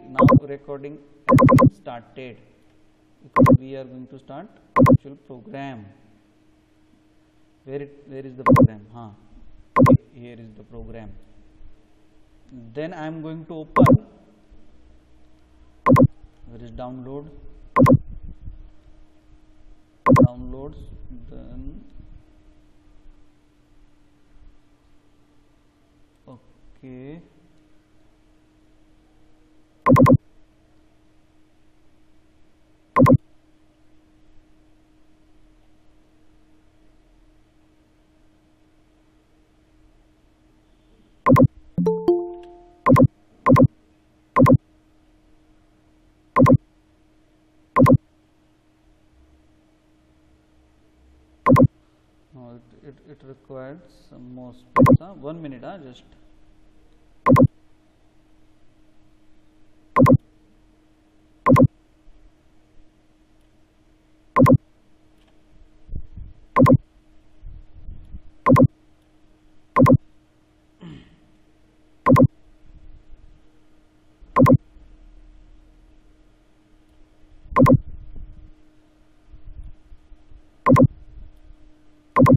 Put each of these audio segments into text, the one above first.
now recording has been started because we are going to start actual program. Where is the program? Here is the program. Then I am going to open. Where is download? Downloads. Then okay. No, it required some more space. 1 minute. Just.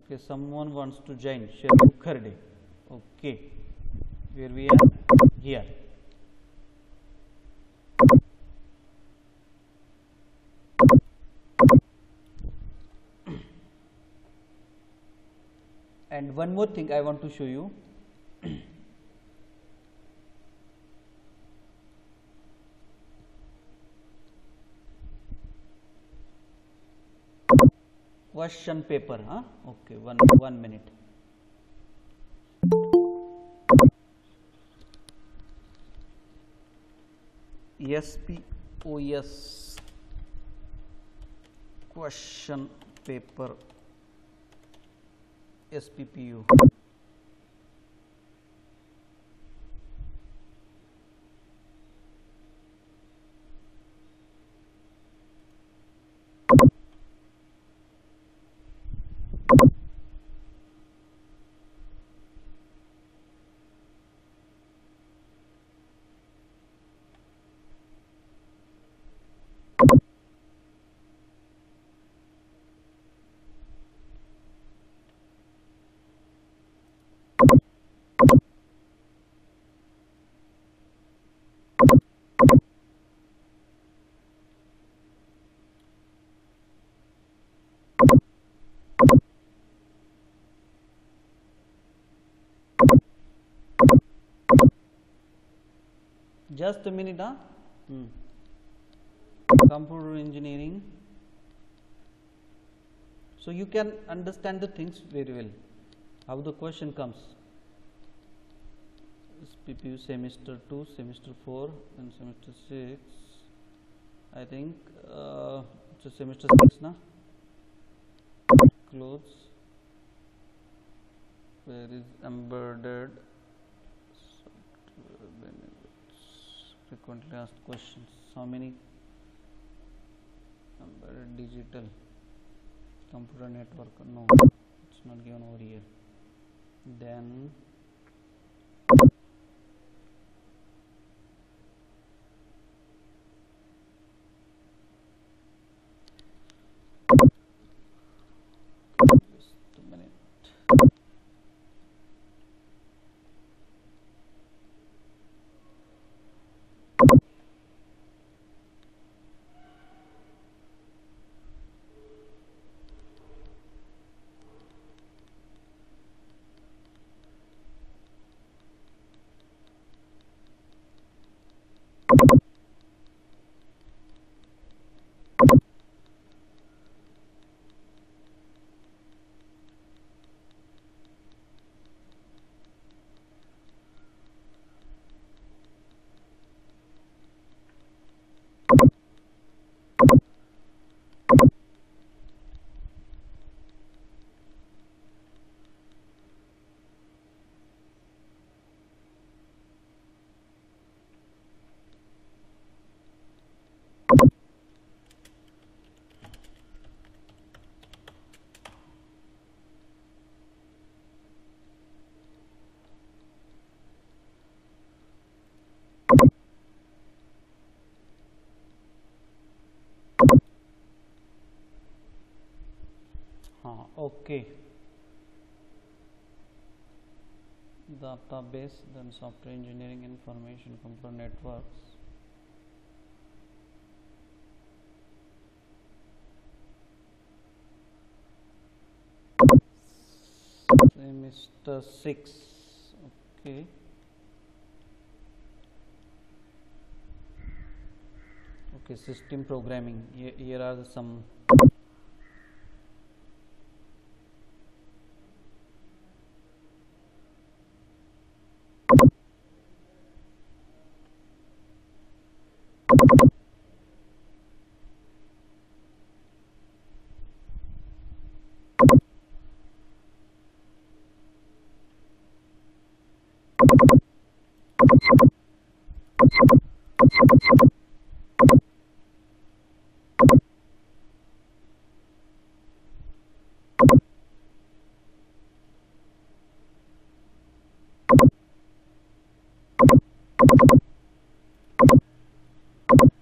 Okay, someone wants to join. Sheru Kherde. Okay, where we are here. And one more thing I want to show you. Question paper. Okay, one minute. SPOS question paper SPPU. Just a minute. Computer engineering. So you can understand the things very well. How the question comes. SPPU semester 2, semester 4 and semester 6. I think it's a semester 6 na. Clothes. Where is embedded software benefits? Frequently asked questions. How many? Embedded digital computer network. No, it's not given over here. Then just a minute. Okay. Database, then software engineering, information computer networks. Semester 6. Okay. Okay, system programming. Here are some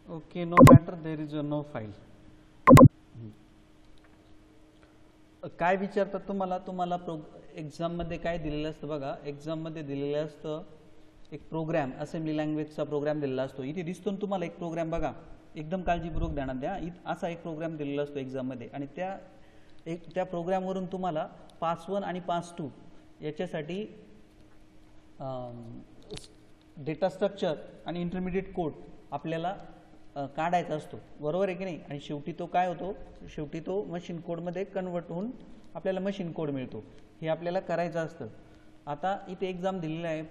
okay, no matter, there is no file. काय विचारतात तुम्हाला, तुम्हाला exam मध्ये काय दिलेलं असतं बघा, exam मध्ये दिलेलं असतं एक प्रोग्राम, असेंब्ली लँग्वेजचा प्रोग्राम दिलेला असतो. इथे दिसतो ना तुम्हाला एक प्रोग्राम, बघा एकदम काळजीपूर्वक ध्यानात द्या. असा एक प्रोग्राम दिलेला असतो एक्झाम मध्ये, आणि त्या प्रोग्रामवरून तुम्हाला पास 1 आणि पास 2 याच्यासाठी डेटा स्ट्रक्चर आणि इंटरमिडिएट कोड आपल्याला काढायचा असतो, बरोबर आहे की नाही. आणि शेवटी तो काय होतो, शेवटी तो मशीन कोडमध्ये कन्वर्ट होऊन आपल्याला मशीन कोड मिळतो. हे आपल्याला करायचं असतं. आता इथे एक्झाम दिलेला आहे,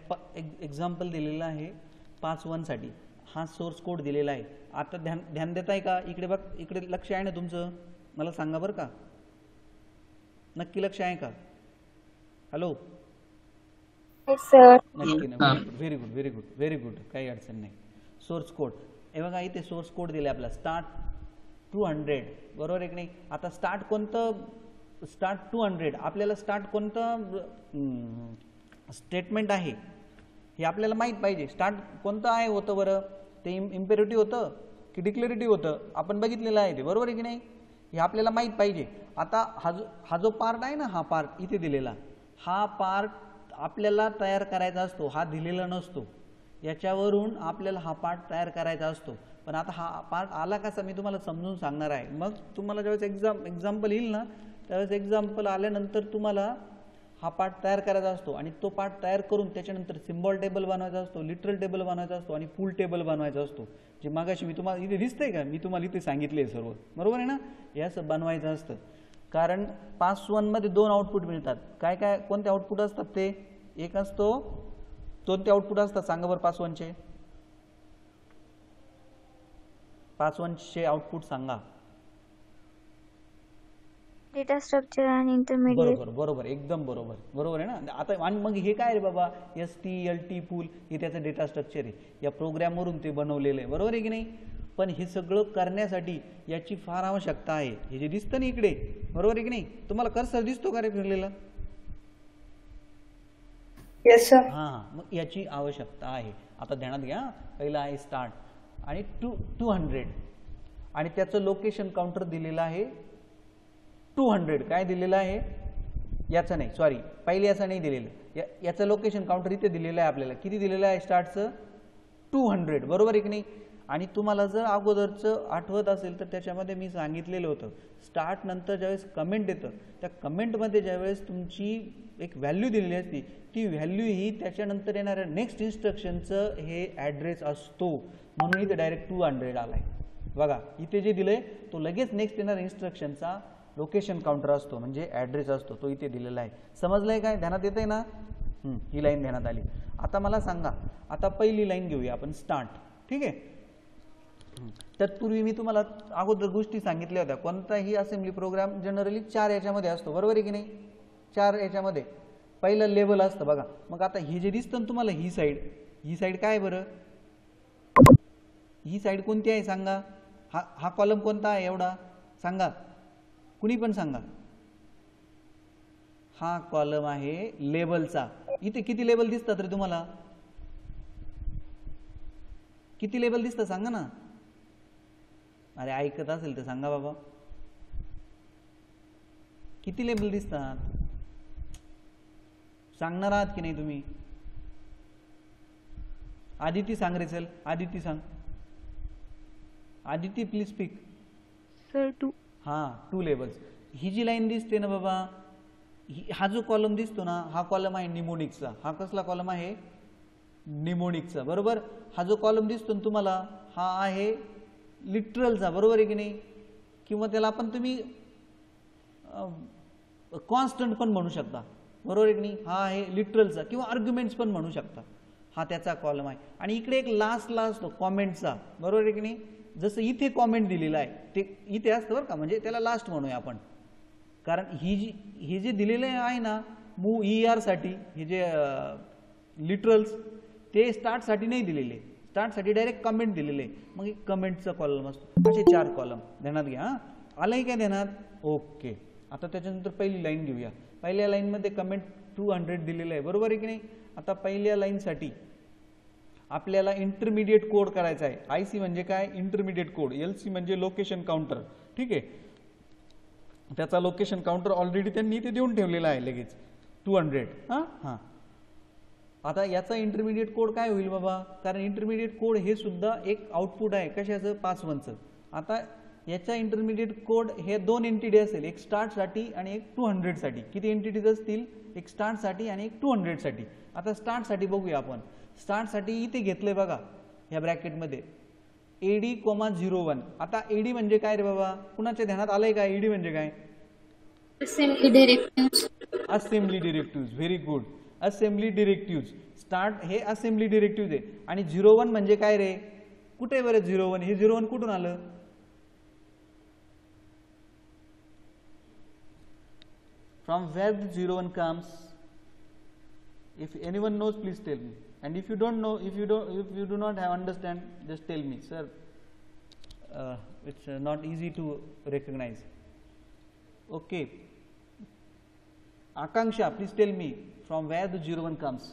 एक्झाम्पल दिलेला आहे पास 1 साठी. हा सोर्स कोड दिलेला आहे. आता ध्यान देताय का, इकडे बघ, इकडे लक्ष आहे ना तुमचं, मला सांगा बरं का, नक्की लक्ष आहे का? Hello sir. नक्की ना, very good very good very good, काही अडचण नाही. सोर्स कोड हे बघा, इथे सोर्स कोड दिले आपला स्टार्ट 200, बरोबर आहे की नाही. आता स्टार्ट कोणतं, स्टार्ट 200, आपल्याला स्टार्ट कोणतं स्टेटमेंट आहे हे आपल्याला माहीत पाहिजे. स्टार्ट कोणतं आहे होतं बरं, ते इम्पेरेटिव्ह होतं की डिक्लेरेटिव्ह होतं, आपण बघितलेलं आहे ते, बरोबर आहे की नाही. हे आपल्याला माहीत पाहिजे. आता हा जो पार्ट आहे ना, हा पार्ट इथे दिलेला, हा पार्ट आपल्याला तयार करायचा असतो, हा दिलेला नसतो. याच्यावरून आपल्याला हा पार्ट तयार करायचा असतो. पण आता हा पार्ट आला कसा, मी तुम्हाला समजून सांगणार आहे. मग तुम्हाला ज्यावेळेस एक्झाम्पल येईल ना, त्यावेळेस एक्झाम्पल आल्यानंतर तुम्हाला हा पार्ट तयार करायचा असतो. आणि तो पार्ट तयार करून त्याच्यानंतर सिम्बॉल टेबल बनवायचा असतो, लिटरल टेबल बनवायचा असतो, आणि फुल टेबल बनवायचा असतो. जे मागाशी मी तुम्हाला इथे दिसतंय का, मी तुम्हाला इथे सांगितले सर्व, बरोबर आहे ना. याचं बनवायचं असतं. कारण पास 1 मध्ये 2 आउटपुट मिळतात. काय काय कोणते आउटपुट असतात ते, एक असतो, कोणते आउटपुट असतात सांगा बरं पास 1 चे, पास 1 चे आउटपुट सांगा. डेटा स्ट्रक्चर आणि इंटरमिडिएट. बरोबर बरोबर, एकदम बरोबर, बरोबर आहे ना. आता आणि मग हे काय रे बाबा, STLT पूल, हे त्याचं डेटा स्ट्रक्चर आहे. या प्रोग्रामवरून ते बनवलेलं आहे, बरोबर आहे की नाही. पण हे सगळं करण्यासाठी याची फार आवश्यकता आहे. हे जे दिसतं ना इकडे, बरोबर आहे की नाही, तुम्हाला कर्सर दिसतो का रे फिरलेला? Yes sir. हां, मग याची आवश्यकता आहे. आता ध्यानात घ्या, पहिला आहे स्टार्ट आणि 200, आणि त्याचं लोकेशन काउंटर दिलेलं आहे 200. काय दिलेलं आहे, याचं नाही, सॉरी, पहिले याचं नाही दिलेलं, याचं लोकेशन काउंटर इथे दिलेलं आहे आपल्याला. किती दिलेलं आहे स्टार्टचं, 200, बरोबर आहे की नाही. आणि तुम्हाला जर अगोदरचं आठवत असेल तर त्याच्यामध्ये मी सांगितलेलं होतं, स्टार्ट नंतर ज्यावेळेस कमेंट येतं, त्या कमेंटमध्ये ज्यावेळेस तुमची एक व्हॅल्यू दिलेली असते, ती व्हॅल्यू ही त्याच्यानंतर येणाऱ्या नेक्स्ट इन्स्ट्रक्शनचं हे ॲड्रेस असतो. म्हणून इथे डायरेक्ट 200 आलाय. बघा इथे जे दिलंय तो लगेच नेक्स्ट येणाऱ्या इन्स्ट्रक्शनचा लोकेशन काउंटर असतो, म्हणजे ॲड्रेस असतो, तो इथे दिलेला आहे. समजलंय काय, ध्यानात येतंय ना. ही लाईन ध्यानात आली. आता मला सांगा, आता पहिली लाईन घेऊया आपण, स्टार्ट, ठीक आहे. तत्पूर्वी मी तुम्हाला अगोदर गोष्टी सांगितल्या होत्या. कोणताही असेंब्ली प्रोग्राम जनरली 4 याच्यामध्ये असतो, बरोबर आहे की नाही. 4 याच्यामध्ये पहिलं लेवल असतं बघा. मग आता हे जे दिसतं ना तुम्हाला, ही साईड काय बरं, ही साईड कोणती आहे सांगा. हा कॉलम कोणता आहे एवढा सांगा, कुणी पण सांगा. हा कॉलम आहे लेबलचा. इथे किती लेबल दिसतात रे तुम्हाला, किती लेबल दिसतं सांगा ना. अरे ऐकत असेल तर सांगा बाबा. किती लेबल दिसतात? सांगणार आहात की नाही तुम्ही? आदिती सांग रे, चल आदिती सांग. Aditi please speak. सर 2. हां 2 लेबल्स. ही जी लाईन दिसते ना बाबा, हा जो कॉलम दिसतो ना, हा कॉलम आहे निमोनिकचा. हा कसला कॉलम आहे? निमोनिकचा. बरोबर. हा जो कॉलम दिसतो ना तुम्हाला, हा आहे लिटरलचा. बरोबर आहे की नाही? किंवा त्याला आपण तुम्ही कॉन्स्टंट पण म्हणू शकता. बरोबर आहे की नाही? हा आहे लिटरलचा किंवा आर्ग्युमेंट्स पण म्हणू शकता. हा त्याचा कॉलम आहे. आणि इकडे एक लास्टला असतो कॉमेंटचा. बरोबर आहे की नाही? जसं इथे कॉमेंट दिलेला आहे ते इथे असतं बरं का, म्हणजे त्याला लास्ट म्हणूया आपण. कारण ही जे दिलेले आहे ना मूव ER साठी, हे जे लिटरल्स ते स्टार्टसाठी नाही दिलेले. स्टार्टसाठी डायरेक्ट कमेंट दिलेले. मग एक कमेंटचा कॉलम असतो. असे 4 कॉलम ध्यानात घ्या. हां, आलंय काय ध्यानात? ओके. आता त्याच्यानंतर पहिली लाईन घेऊया. पहिल्या लाईनमध्ये कमेंट 200 दिलेलं आहे. बरोबर आहे की नाही? आता पहिल्या लाईनसाठी आपल्याला इंटरमिडिएट कोड करायचा आहे. IC म्हणजे काय? Intermediate code. LC म्हणजे लोकेशन काउंटर. ठीक आहे. त्याचा लोकेशन काउंटर ऑलरेडी त्यांनी इथे देऊन ठेवलेला आहे लगेच 200. हां हां. आता याचा इंटरमिडिएट कोड काय होईल बाबा? कारण इंटरमिडिएट कोड हे सुद्धा एक आउटपुट आहे. कशाचं? पास वनचं. आता याचा इंटरमिडिएट कोड हे 2 एंटिटी असेल, एक स्टार्टसाठी आणि एक 200 साठी. किती एंटिटीज असतील? एक स्टार्टसाठी आणि एक 200 साठी. आता स्टार्टसाठी बघूया आपण. स्टार्टसाठी इथे घेतलंय बघा या ब्रॅकेटमध्ये AD,01. आता AD म्हणजे काय रे बाबा? कुणाच्या ध्यानात आलंय का AD म्हणजे काय? Assembly directives. Assembly directives. Very good. Assembly directives. Start हे असेंबली डिरेक्टिव्ह्ज आहे. आणि 01 म्हणजे काय रे? कुठे बरं 01? हे 01 कुठून आलं? From where the 01 comes? If anyone knows, please tell me. And if you don't know, if you do not have understand, just tell me, sir. It's not easy to recognize. Okay. Akanksha, please tell me from where the 01 comes.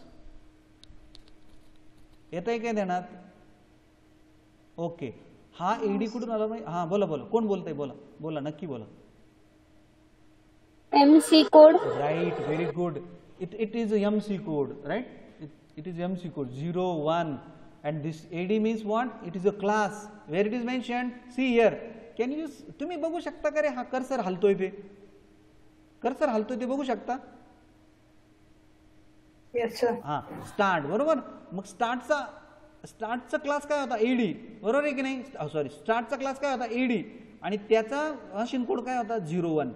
येत आहे काय ध्यानात? Okay. हा AD कुठून आला? हां बोला बोला. कोण बोलतंय? बोला बोला, नक्की बोला. MC code. Right, very good. It is a MC code, right? It is MC code 01, and this AD means what? It is a class. Where it is mentioned? See here. Can you? तुम्ही बघू शकता का रे? हा cursor हलतोय ते. Cursor हलतोय ते बघू शकता? Yes sir. हां, स्टार्ट. बरोबर. मग स्टार्टचा क्लास काय होता? AD. बरोबर आहे की नाही? सॉरी, स्टार्टचा क्लास काय होता? AD. आणि त्याचा मशीन कोड काय होता? 01.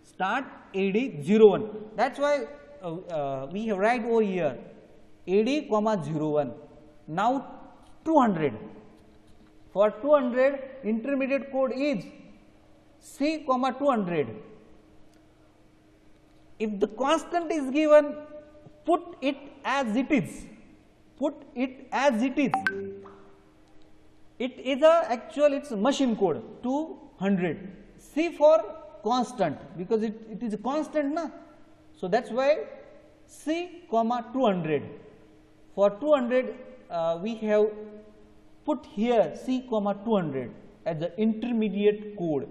Start AD 01. That's why we have write over here AD, 01. Now 200. For 200, intermediate code is C, 200. If the constant is given, put it as it is. Put it as it is. It is it's machine code 200. C for constant, because it is a constant na, so that's why C, 200. For 200 we have put here C, 200 as the intermediate code,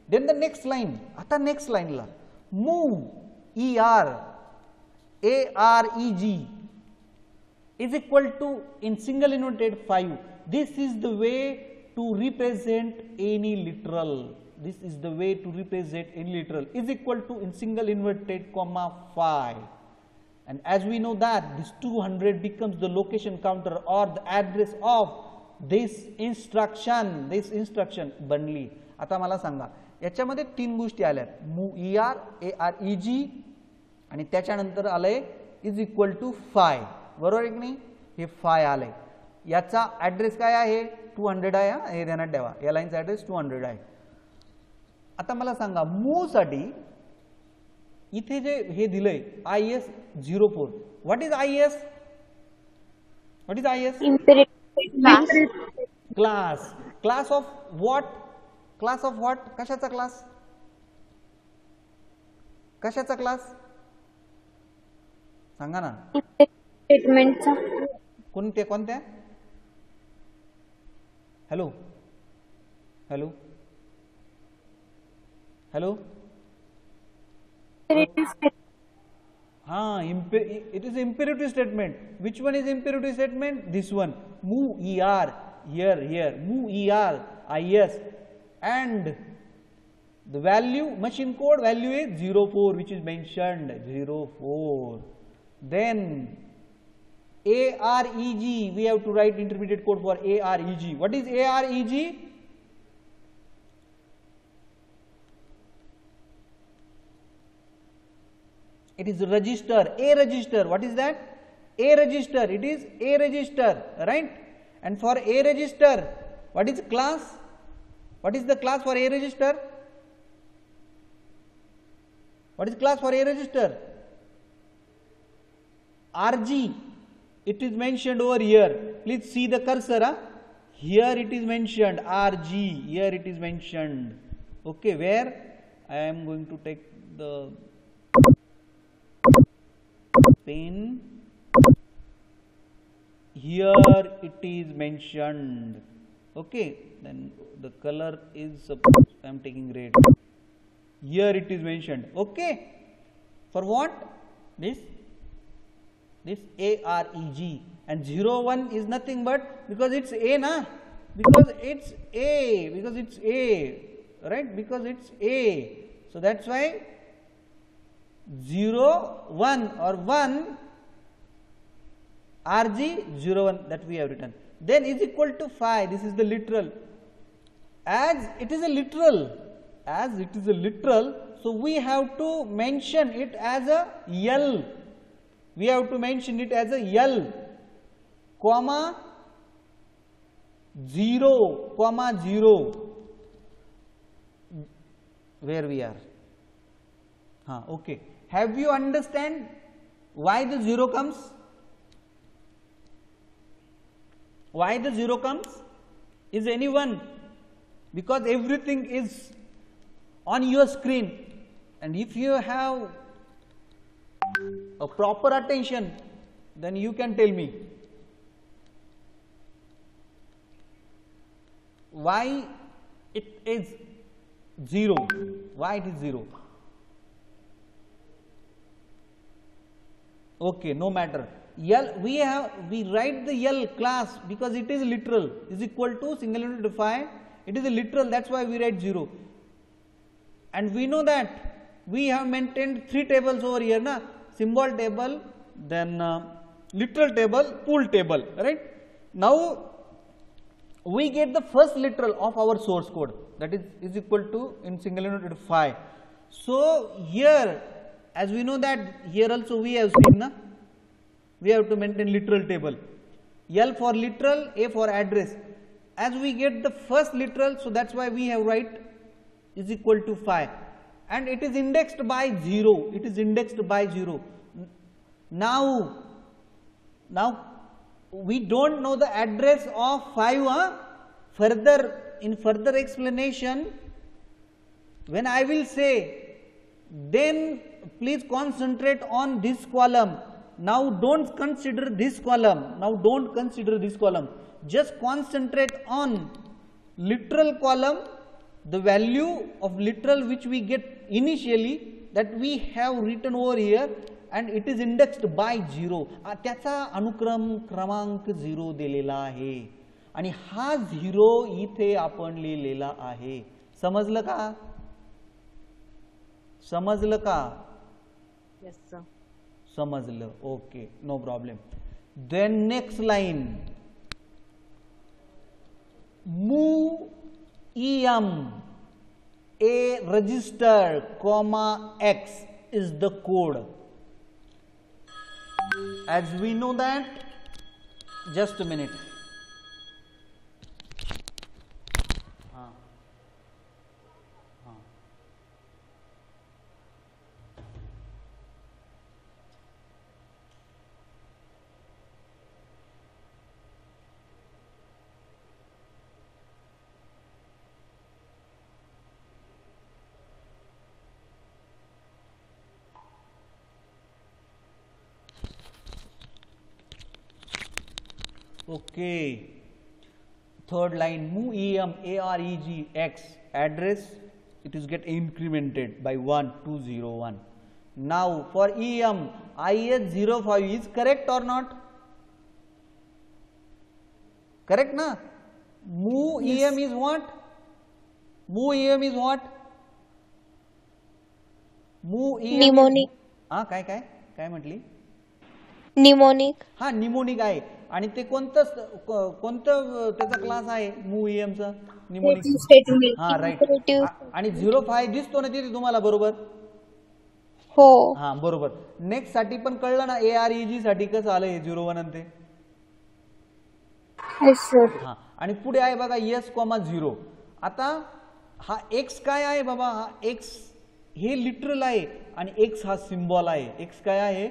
Then the next line, आता next line ला move ER AREG is equal to in single inverted 5. This is the way to represent any literal. This is the way to represent any literal. Is equal to in single inverted comma 5. And as we know that this 200 becomes the location counter or the address of this instruction बनली. आता मला सांगा याच्यामध्ये 3 गोष्टी आल्यात. move ER AREG आणि त्याच्यानंतर आलंय is equal to 5. बरोबर आहे की नाही? हे 5 आलंय. याचा ॲड्रेस काय आहे? 200 आहे. हे ध्यानात ठेवा. या लाईनचा ॲड्रेस 200 आहे. आता मला सांगा मूव साठी इथे जे हे दिलंय IS04. What is IS? What is IS? Class. Class of what? Class of what? कशाचा क्लास? कशाचा क्लास सांगा ना. स्टेटमेंटचा. कोणत्या? Hello hello hello Imperative statement. It is imperative statement. Which one is imperative statement? This one. Move er, here, move er, is, and the value, machine code value is 04, which is mentioned 04. Then AREG, we have to write intermediate code for AREG. What is AREG? It is register, A register. What is that? A register. It is A register, right? And for A register, what is class? What is the class for A register? What is class for A register? RG. It is mentioned over here. Please see the cursor. Huh? Here it is mentioned RG. Here it is mentioned. Okay, where? I am going to take the pen. Here it is mentioned. Okay, then the color is, suppose I am taking red. Here it is mentioned. Okay, for what? This AREG, and 01 is nothing but because it's A, na? Because it's A, right? Because it's A. So that's why 01 or 1 RG 01 that we have written. Then is equal to 5. This is the literal. As it is a literal, so we have to mention it as a L. We have to mention it as a L, comma 0, comma 0. Where we are? Okay. Have you understand why the 0 comes? Why the 0 comes? Is anyone? Because everything is on your screen, and if you have a proper attention, then you can tell me why it is 0. Why it is 0? Okay, no matter. L, we write the L class because it is literal, is equal to single unit define. It is a literal, that's why we write 0. And we know that we have maintained 3 tables over here, na? Symbol table, then literal table, pool table, right? Now we get the first literal of our source code, that is equal to in single unit 5. So here, as we know that here also we have seen, na? We have to maintain literal table. L for literal, A for address. As we get the first literal, so that's why we have write is equal to 5. And it is indexed by 0. It is indexed by 0. Now we don't know the address of 5. In further explanation, when I will say, then please concentrate on this column. Now don't consider this column. Just concentrate on literal column, the value of literal which we get initially, that we have written over here, and it is indexed by 0. त्याचा अनुक्रम क्रमांक 0 दिलेला आहे आणि हा 0 इथे आपण लिहिलेला आहे. समजलं का? Yes, sir. समजलं. Okay, no problem. Then next line, move em a register comma x is the code. As we know that, just a minute. Okay, third line, move em areg x address, it is get incremented by 1201. Now for EM, IS05 is correct or not? Correct na? Mu EM is what? Mu EM is what? Mu EM Mnemonic. हा काय काय काय म्हटली? Mnemonic. हा mnemonic आहे आणि ते कोणतं त्याचा क्लास आहे mu EM चा निमोनिक. Statement. हा राईट. आणि 05 दिसतो ना तिथे तुम्हाला बरोबर? हो. हा बरोबर. नेक्स्ट साठी पण कळलं ना AREG साठी कसं आलं हे 01 आणि ते. Yes sir. हा आणि पुढे आहे बघा S,0. आता हा x काय आहे बाबा? हा x हे लिटरल आहे आणि x हा सिम्बॉल आहे. x काय आहे?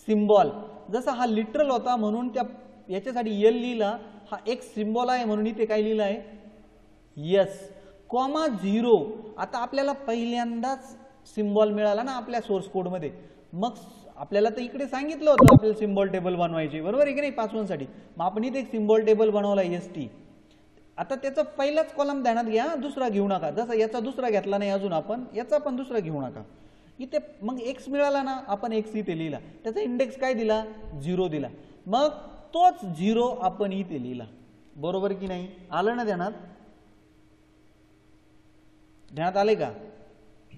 सिम्बॉल. जसा हा लिटरल होता म्हणून त्या याच्यासाठी L लिहिला, हा x सिम्बॉल आहे म्हणून इथे काय लिहिलं आहे? S,0. आता आपल्याला पहिल्यांदाच सिम्बॉल मिळाला ना आपल्या सोर्स कोड मध्ये. मग आपल्याला तर इकडे सांगितलं होतं आपल्याला सिम्बॉल टेबल बनवायचे, बरोबर आहे की नाही, पासवर्ड साठी. मग आपण इथे एक सिम्बॉल टेबल बनवला ST. आता त्याचा पहिलाच कॉलम ध्यानात घ्या, दुसरा घेऊ नका. जसा याचा दुसरा घेतला नाही अजून आपण, याचा पण दुसरा घेऊ नका. इथे मग x मिळाला ना, आपण x इथे लिहिला. त्याचा इंडेक्स काय दिला? 0 दिला. मग तोच 0 आपण इथे लिहिला. बरोबर की नाही? आलं ना ध्यानात? ध्यानात आले का?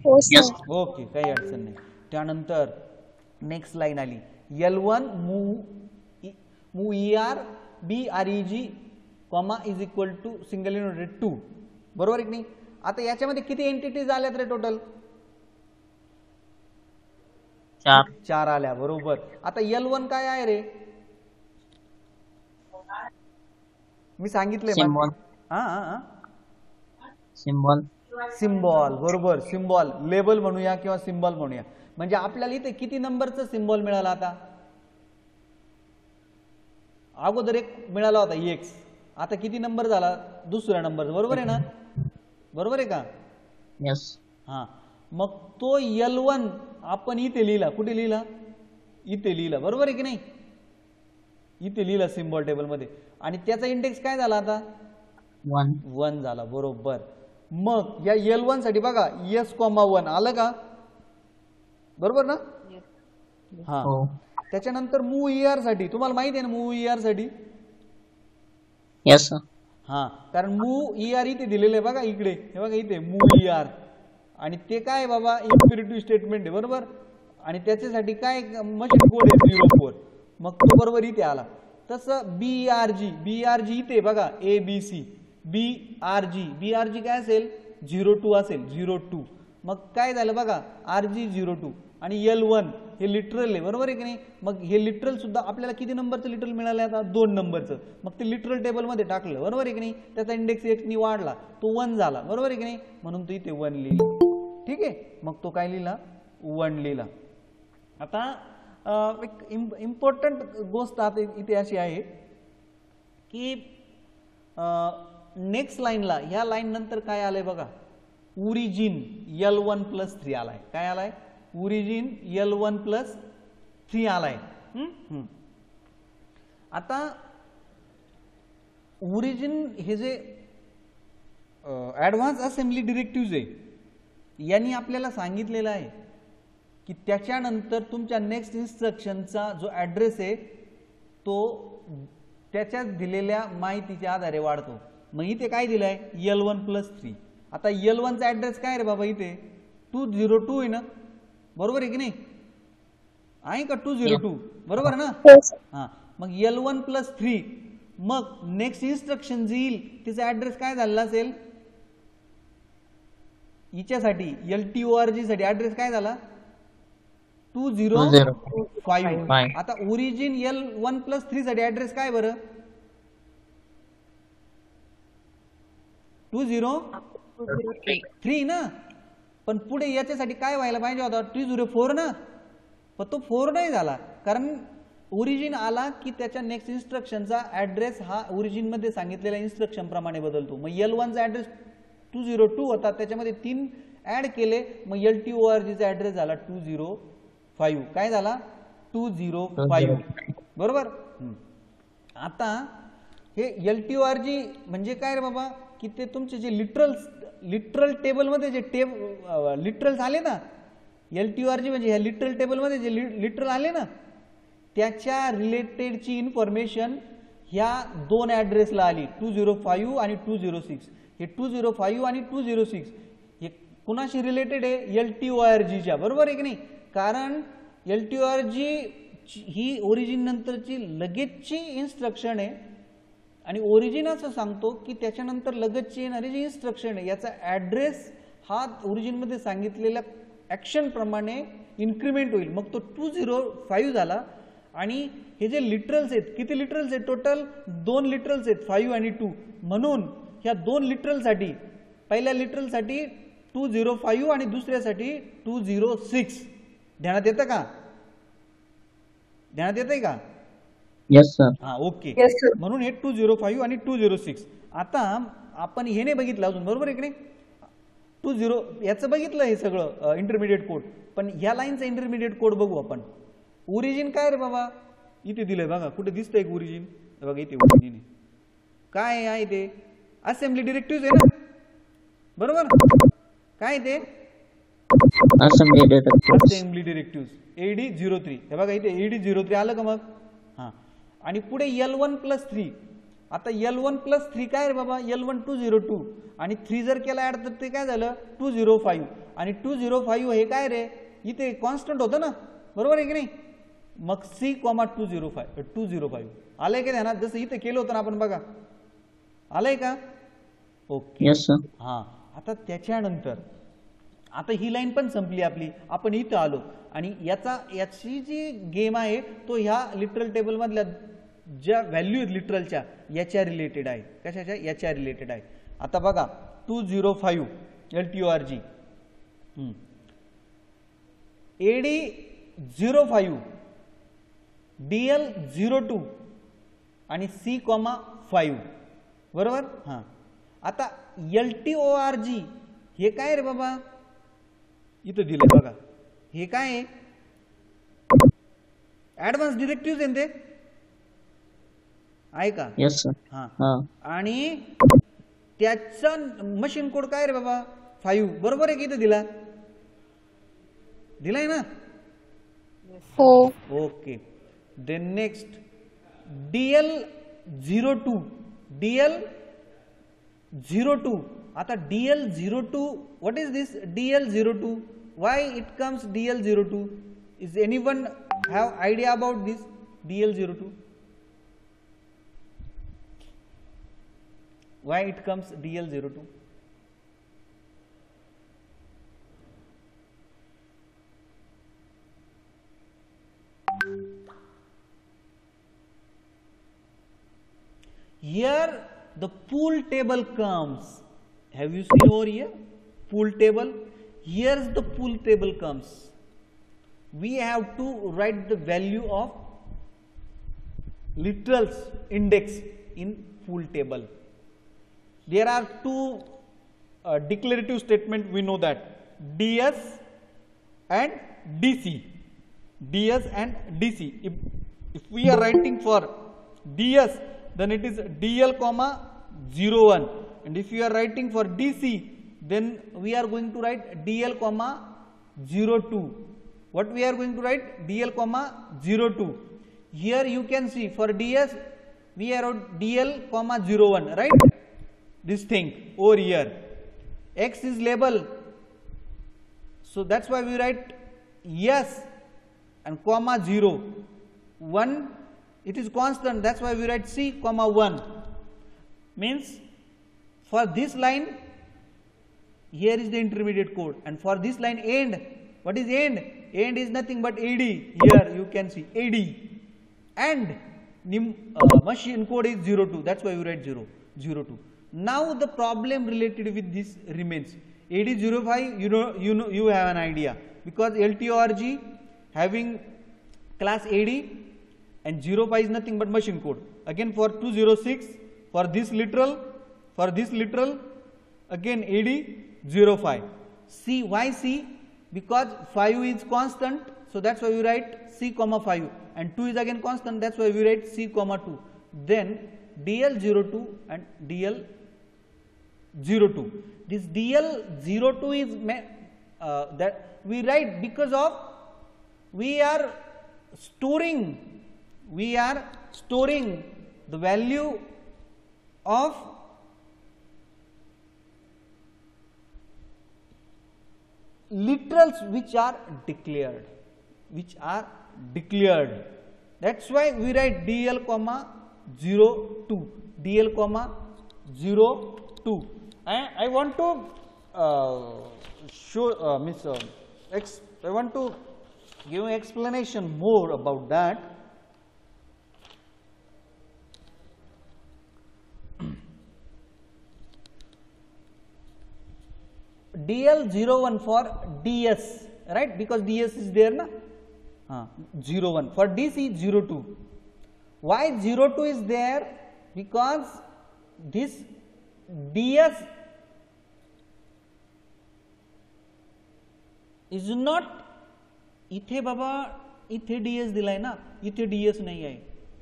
हो सर. ओके, काही अडचण नाही. त्यानंतर नेक्स्ट लाईन आली L1 mu ER BREG comma is equal to single unit 2. बरोबर आहे की नाही? आता याच्यामध्ये किती एंटिटीज आल्यात रे टोटल? 4 आल्या. बरोबर. आता L1 काय आहे रे? मी सांगितले सिम्बॉल. बरोबर, सिम्बॉल. लेबल म्हणूया किंवा सिम्बॉल म्हणूया. म्हणजे आपल्याला इथे किती नंबरचा सिम्बॉल मिळाला? आता अगोदर एक मिळाला होता x, आता किती नंबर झाला? दुसरा नंबर. बरोबर आहे ना? बरोबर आहे का? यस. हा, मग तो L1 आपण इथे लिहिला. कुठे लिहिला? इथे लिहिला. बरोबर आहे की नाही? इथे लिहिला सिम्बॉल टेबल मध्ये. आणि त्याचा इंडेक्स काय झाला? आता 1 झाला. बरोबर. मग या L1 साठी बघा S,1 आलं का? बरोबर ना? हा. त्याच्यानंतर mu ER साठी तुम्हाला माहिती आहे ना, mu ER साठी? Yes sir. हा, कारण mu ER इथे दिलेलं आहे बघा इकडे. हे बघा इथे mu ER. आणि ते काय बाबा? इम्पेरेटिव्ह स्टेटमेंट आहे. बरोबर. आणि त्याच्यासाठी काय मशीन कोड आहे? 04. मग तो बरोबर इथे आला. तसं BRG इथे बघा ABC. BRG काय असेल? 02 असेल. 02. मग काय झालं बघा? RG02 आणि L1 हे लिटरल आहे. बरोबर आहे की नाही? मग हे लिटरल सुद्धा आपल्याला किती नंबरचं लिटरल मिळालं? आता 2 नंबरचं. मग ते लिटरल टेबल मध्ये टाकलं. बरोबर आहे की नाही? त्याचा इंडेक्स 1 नी वाढला, तो 1 झाला. बरोबर आहे की नाही? म्हणून तो इथे 1 लिहिला. ठीक आहे. मग तो काय लिहिला? 1 लिहिला. आता एक इम्पॉर्टंट गोष्ट आता इथे अशी आहे की नेक्स्ट लाईनला, ह्या लाईन नंतर काय आलंय बघा? ओरिजिन L1+3 आलाय. काय आलाय? ओरिजिन L1+3 आलाय. आता ओरिजिन हे जे ऍडव्हान्स असेंब्ली डिरेक्टिव्ह आहे, यांनी आपल्याला सांगितलेलं आहे की त्याच्यानंतर तुमच्या नेक्स्ट इन्स्ट्रक्शनचा जो ॲड्रेस आहे तो त्याच्यात दिलेल्या माहितीच्या आधारे वाढतो. मग इथे काय दिलंय? L1+3. आता L1चा ॲड्रेस काय रे बाबा? इथे 202 आहे ना? बरोबर आहे की नाही? आहे का 202? बरोबर ना? हा. मग L1+3. मग नेक्स्ट इन्स्ट्रक्शन जी येईल तिचा ॲड्रेस काय झाला असेल? हिच्यासाठी LTORG साठी ॲड्रेस काय झाला? 205. आता ओरिजिन L1+3 साठी ॲड्रेस काय बरं? 203 ना? पण पुढे याच्यासाठी काय व्हायला पाहिजे होता? 204 ना? पण तो 4 नाही झाला, कारण ओरिजिन आला की त्याच्या नेक्स्ट इन्स्ट्रक्शनचा ॲड्रेस हा ओरिजिन मध्ये सांगितलेल्या इन्स्ट्रक्शन प्रमाणे बदलतो. मग L1चा ॲड्रेस 202 होता, त्याच्यामध्ये 3 ऍड केले. मग LTORG चा ॲड्रेस झाला 205. काय झाला? 205. बरोबर. आता हे LTORG म्हणजे काय रे बाबा? की ते तुमचे जे लिटरल टेबल मध्ये जे लिटरल्स आले ना, LTORG म्हणजे ह्या लिटरल टेबलमध्ये जे लिटरल आले ना त्याच्या रिलेटेडची इन्फॉर्मेशन ह्या दोन ॲड्रेसला आली 205 आणि 206. हे 205 आणि 206 हे कुणाशी रिलेटेड आहे LTORGच्या, बरोबर आहे की नाही? कारण LTORG ही ओरिजिन नंतरची लगेचची इन्स्ट्रक्शन आहे आणि ओरिजिन असं सांगतो की त्याच्यानंतर लगेचची येणारी जी इन्स्ट्रक्शन आहे याचा ॲड्रेस हा ओरिजिनमध्ये सांगितलेल्या ॲक्शन प्रमाणे इन्क्रिमेंट होईल. मग तो 205 झाला आणि हे जे लिटरल्स आहेत, किती लिटरल्स आहेत टोटल? 2 लिटरल्स आहेत, 5 आणि 2. म्हणून ह्या 2 लिटरलसाठी, पहिल्या लिटरलसाठी 205 आणि दुसऱ्यासाठी 206. ध्यानात येतं का? ध्यानात येतंय का? Yes, sir. हां, ओके. Yes, sir. म्हणून हे 205 आणि 206. आता आपण हे नाही बघितलं अजून, बरोबर आहे की नाही? 20 याचं बघितलं हे सगळं इंटरमिडिएट कोड, पण ह्या लाईनचा इंटरमिडिएट कोड बघू आपण. ओरिजिन काय रे बाबा? इथे दिलंय बघा, कुठे दिसतंय एक ओरिजिन? बघा इथे ओरिजिन आहे. काय आहे ते? असेंब्ली डिरेक्टिव्ह आहे ना, बरोबर? काय ते? Assembly directives. Assembly directive AD03. हे बघा इथे AD03 आलं का मग? हां. आणि पुढे L1+3. आता L1+3 काय रे बाबा? L1 202 आणि 3 जर केला ऍड तर ते काय झालं? 205. आणि 205 हे काय रे? इथे कॉन्स्टंट होतं ना, बरोबर आहे की नाही? मग C, 205 आलंय का ध्यानात? जसं इथे केलं होतं ना आपण, बघा आलंय का? ओके. Yes, sir. हां. आता त्याच्यानंतर आता ही लाईन पण संपली आपली, आपण इथं आलो आणि याची जी गेम आहे तो ह्या लिटरल टेबलमधल्या ज्या व्हॅल्यू आहेत लिटरलच्या याच्या रिलेटेड आहे. कशाच्या? याच्या रिलेटेड आहे. आता बघा 205 LTORG, AD05, DL02 आणि C,5, बरोबर? हां. आता LTORG हे काय रे बाबा? इथं दिलंय बघा, हे काय आहे? ऍडव्हान्स डिरेक्टिव्ह आहे ते, आहे का? Yes, sir. हां. आणि त्याचा मशीन कोड काय रे बाबा? 5, बरोबर आहे की इथं दिलाय ना? हो. ओके. Then next DL02. आता DL02, what is this DL02? Why it comes DL02? Is anyone have idea about this DL02? Why it comes DL02? Here the pool table comes. Have you seen over here? Pool table. Here's the pool table comes. We have to write the value of literals index in pool table. There are two declarative statements, we know that, DS and DC. DS and DC. If we are writing for DS, then it is DL, 01, and if you are writing for DC, then we are going to write DL, 02. What we are going to write? DL, 02. Here you can see for DS we are wrote DL, 01, right? This thing over here. X is label, so that's why we write yes and comma 0. 1, it is constant, that's why we write C, 1. Means for this line here is the intermediate code, and for this line end, what is end? End is nothing but AD. Here you can see AD, and machine code is 02, that's why we write 02. Now the problem related with this remains. AD05, you have an idea, because LTORG having class AD, and 05 is nothing but machine code. Again for 206, for this literal, again AD05. C, why C? Because 5 is constant, so that's why we write C, 5, and 2 is again constant, that's why we write C, 2. Then DL02 and DL02. This DL02 is that we write because of we are storing the value of literals which are declared. That's why we write dl comma 02, dl comma 02. I want to show I want to give an explanation more about that. DL01 for DS, right? Because DS is there, na? 01 for DC 02. Why 02 is there? Because this DS is not इथे बाबा इथे DS दिलाय ना, इथे DS नाही आहे.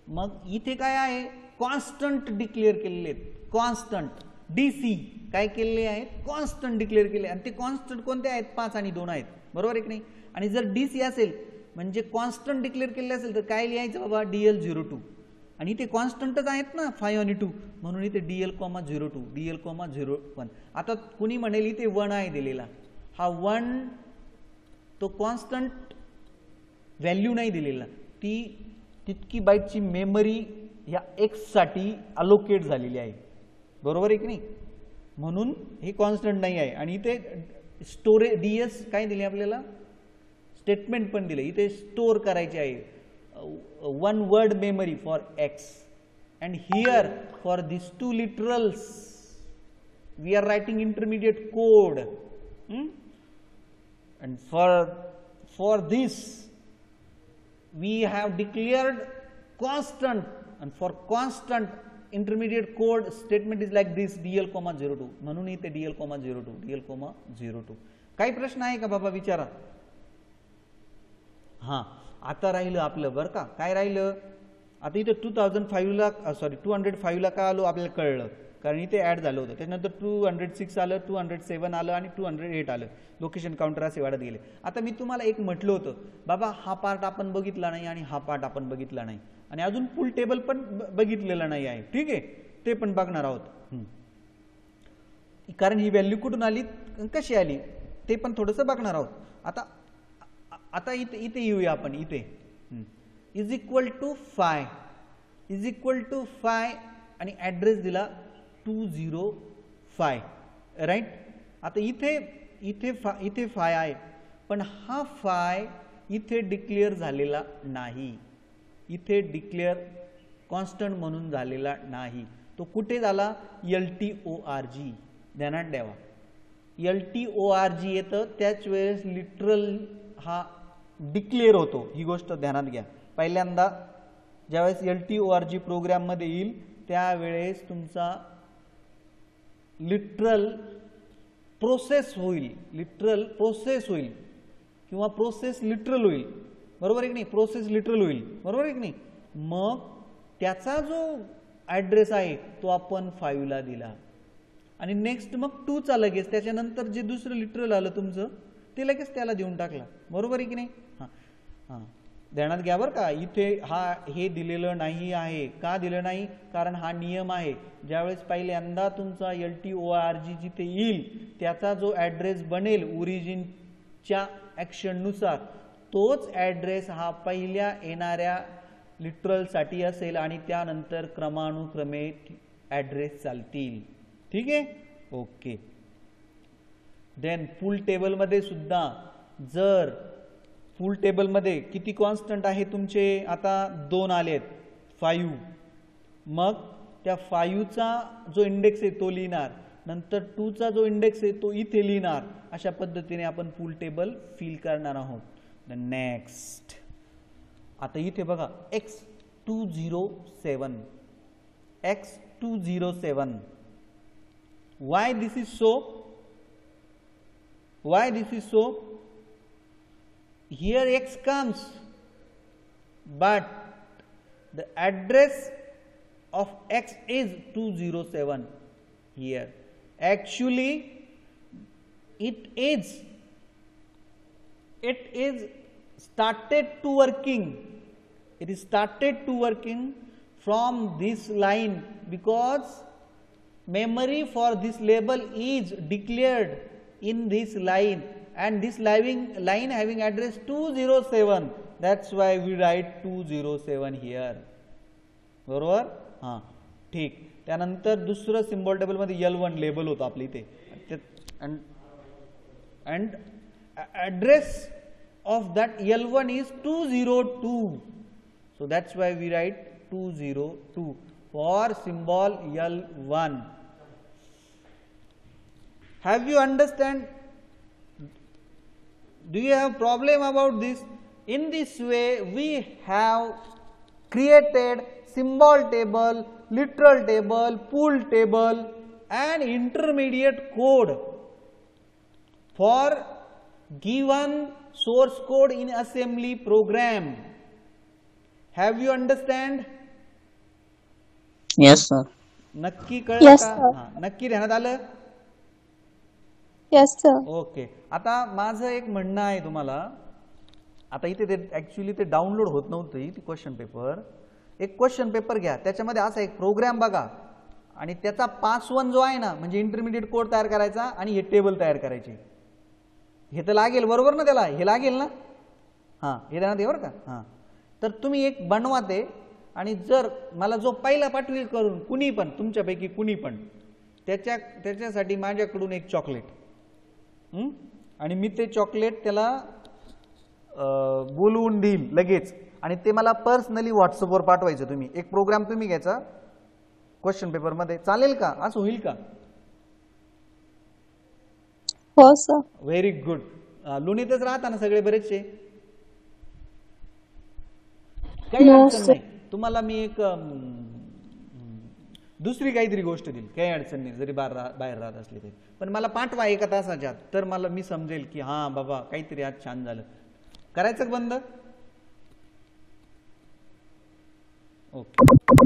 मग इथे काय आहे? कॉन्स्टंट डिक्लेअर केलेले आहेत. कॉन्स्टंट DC काय केलेले आहेत? कॉन्स्टंट डिक्लेअर केले आणि ते कॉन्स्टंट कोणते आहेत? 5 आणि 2 आहेत. बरोबर आहे की नाही? आणि जर DC असेल म्हणजे कॉन्स्टंट डिक्लेअर केले असेल तर काय लिहायचं बाबा? DL02. आणि इथे कॉन्स्टंटच आहेत ना 5 आणि 2, म्हणून इथे DL,02, DL,01. आता कुणी म्हणेल इथे 1 आहे दिलेला. हा 1 तो कॉन्स्टंट व्हॅल्यू नाही दिलेला, ती तितकी बाईटची मेमरी ह्या x साठी अलोकेट झालेली आहे. बरोबर आहे की नाही? म्हणून हे कॉन्स्टंट नाही आहे. आणि इथे स्टोरेज DS काय दिले आपल्याला? स्टेटमेंट पण दिले. इथे स्टोर करायचे आहे 1 word memory for x, and here for these 2 literals we are writing intermediate code, and for this we have declared constant, and for constant intermediate code statement is like this DL,02. म्हणून इथे DL,02, DL,02. काही प्रश्न आहे का बाबा? विचारा. हां, आता राहिलं आपलं बरं का. काय राहिलं? आता इथे 205 ला का आलो आपल्याला कळलं, कारण इथे ॲड झालं होतं. त्याच्यानंतर 206 आलं, 207 आलं आणि 208 आलं. लोकेशन काउंटर असे वाढत गेले. आता मी तुम्हाला एक म्हटलं होतं बाबा, हा पार्ट आपण बघितला नाही आणि हा पार्ट आपण बघितला नाही, आणि अजून फुल टेबल पण बघितलेला नाही आहे. ठीक आहे, ते पण बघणार आहोत. कारण ही व्हॅल्यू कुठून आली, कशी आली, ते पण थोडंसं बघणार आहोत. आता इथे येऊया आपण. इथे इज इक्वल टू 5 आणि ॲड्रेस दिला 205, राईट. आता इथे 5 आहे, पण हा 5 इथे डिक्लेअर झालेला नाही. इथे डिक्लेअर कॉन्स्टंट म्हणून झालेला नाही. तो कुठे झाला? LTORG. ध्यानात द्यावा, LTORG येतं त्याच वेळेस लिटरल हा डिक्लेअर होतो. ही गोष्ट ध्यानात घ्या. पहिल्यांदा ज्यावेळेस LTORG प्रोग्राम मध्ये येईल त्यावेळेस तुमचा लिटरल प्रोसेस होईल, किंवा प्रोसेस लिटरल होईल. बरोबर आहे की नाही? प्रोसेस लिटरल होईल. बरोबर आहे की नाही? मग त्याचा जो ॲड्रेस आहे तो आपण 5 ला दिला, आणि नेक्स्ट मग 2 चा लगेच त्याच्यानंतर जे दुसरं लिटरल आलं तुमचं ते लगेच त्याला देऊन टाकला. बरोबर आहे की नाही? हां, ध्यानात घ्या बरं का. इथे हे दिलेलं नाही आहे. का दिलं नाही? कारण हा नियम आहे. ज्यावेळेस पहिल्यांदा तुमचा LTORG जिथे येईल त्याचा जो ॲड्रेस बनेल ओरिजिनच्या ॲक्शननुसार, तोच ॲड्रेस हा पहिल्या येणाऱ्या लिटरलसाठी असेल आणि त्यानंतर क्रमानुक्रमे ॲड्रेस चालतील. ठीक आहे? ओके. देन फुल टेबलमध्ये सुद्धा जर फुल टेबलमध्ये किती कॉन्स्टंट आहे तुमचे? आता 2 आलेत, 5. मग त्या 5 चा जो इंडेक्स आहे तो लिहिणार, नंतर 2 चा जो इंडेक्स आहे तो इथे लिहिणार. अशा पद्धतीने आपण फुल टेबल फिल करणार आहोत. नेक्स्ट, आता इथे बघा X207. Why this is so? Here X comes, but the address of X is 207 here. Actually it is it is started to working. It is started to working from this line because memory for this label is declared in this line, and this line having address 207. That's why we write 207 here. बरोबर. हां ठीक. त्यानंतर दुसरं symbol table मध्ये L1 label होतं आपल्या इथे, and address of that L1 is 202. So that's why we write 202 for symbol L1. Have you understand? Do you have problem about this? In this way we have created symbol table, literal table, pool table and intermediate code for given source code in assembly program. Have you understand? Yes sir. नक्की कळलं Yes, का? sir. हां, नक्की ध्यानात आलं? Yes, sir. Okay. आता माझं एक म्हणणं आहे तुम्हाला, आता इथे ते ऍक्च्युली ते डाउनलोड होत नव्हतं ती क्वेश्चन पेपर. एक क्वेश्चन पेपर घ्या, त्याच्यामध्ये असा एक प्रोग्राम बघा आणि त्याचा पास 1 जो आहे ना, म्हणजे इंटरमिडिएट कोड तयार करायचा आणि हे टेबल तयार करायचे. हे तर लागेल बरोबर ना, त्याला हे लागेल ना. हां हे ध्यानात आहे बरं का. हां तर तुम्ही एक बनवा ते, आणि जर मला जो पहिला पाठवेल करून कुणी पण तुमच्यापैकी कुणी पण त्याच्यासाठी माझ्याकडून एक चॉकलेट, आणि मी ते चॉकलेट त्याला बोलवून देईल लगेच, आणि ते मला पर्सनली व्हॉट्सअपवर पाठवायचं. तुम्ही एक प्रोग्राम तुम्ही घ्यायचा क्वेश्चन पेपर मध्ये, चालेल का? असं होईल का? हो सर. Very good. लोणीतच राहता ना सगळे बरेचसे? काही No, अडचण sir. नाही. तुम्हाला मी एक दुसरी काहीतरी गोष्ट देईल, काही अडचण नाही जरी बाहेर राहत असले तरी. पण मला पाठवा 1 तासाच्या आत, तर मला मी समजेल की हां बाबा काहीतरी आज छान झालं. करायचं बंद. ओके.